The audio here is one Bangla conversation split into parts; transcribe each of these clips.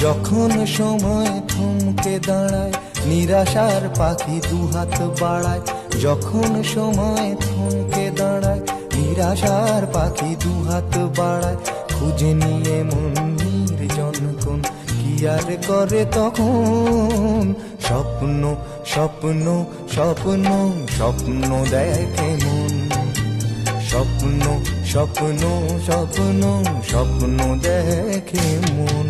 যখন সময় থমকে দাঁড়ায় নিরাশার পাখি দুহাত বাড়ায়, যখন সময় থমকে দাঁড়ায় নিরাশার পাখি দুহাত বাড়ায়, খুঁজে নিয়ে মন নির্জন কোন কি আর করে তখন। স্বপ্ন স্বপ্ন স্বপ্ন স্বপ্ন দেখে মন, স্বপ্ন স্বপ্ন স্বপ্ন স্বপ্ন দেখে মন।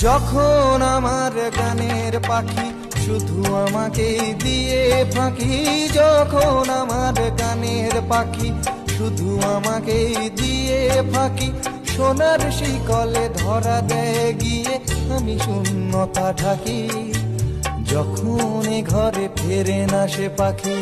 যখন আমার গানের পাখি শুধু আমাকে দিয়ে ফাঁকি, যখন আমার গানের পাখি শুধু আমাকে দিয়ে ফাঁকি, সোনার শিকলে ধরা দেয় গিয়ে আমি শূন্যতা ঢাকি। যখন এ ঘরে ফেরে না সে পাখি,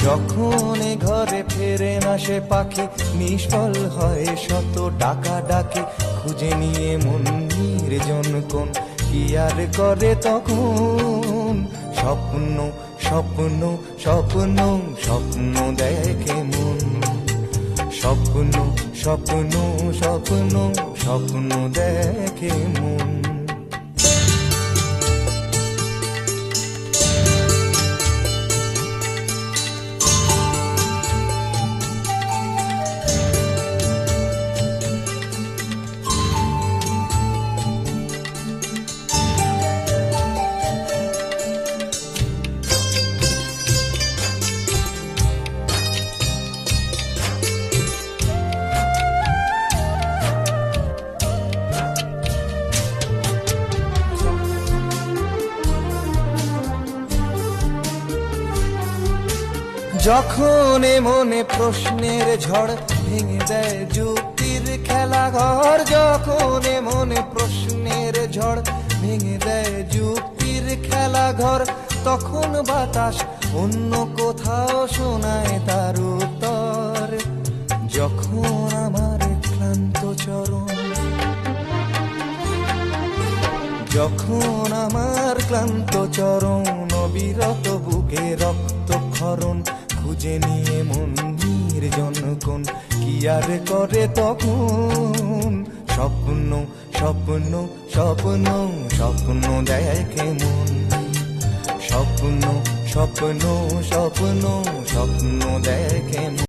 যখন এ ঘরে ফেরে না সে পাখি, নিষ্ফল হয় শত ডাকা ডাকি, খুঁজে নিয়ে মন নির্জন কোন কি আর করে তখন। স্বপ্ন স্বপ্ন স্বপ্ন স্বপ্ন দেখে মন, স্বপ্ন স্বপ্ন স্বপ্ন স্বপ্ন দেখে মন। যখন এ মনে প্রশ্নের ঝড় ভেঙে দেয় যুক্তির খেলা ঘর, যখন এ মনে প্রশ্নের ঝড় ভেঙে দেয় যুক্তির খেলা ঘর, তখন বাতাস অন্য কোথাও শোনায় তার উত্তর। যখন আমার ক্লান্ত চরণ, যখন আমার ক্লান্ত চরণ অবিরত বুকে রক্তক্ষরণ, খুঁজে নিয়ে মন নির্জন কোন কি আর করে তখন। স্বপ্ন স্বপ্ন স্বপ্ন স্বপ্ন দেখে মন, স্বপ্ন স্বপ্ন স্বপ্ন স্বপ্ন দেখে মন।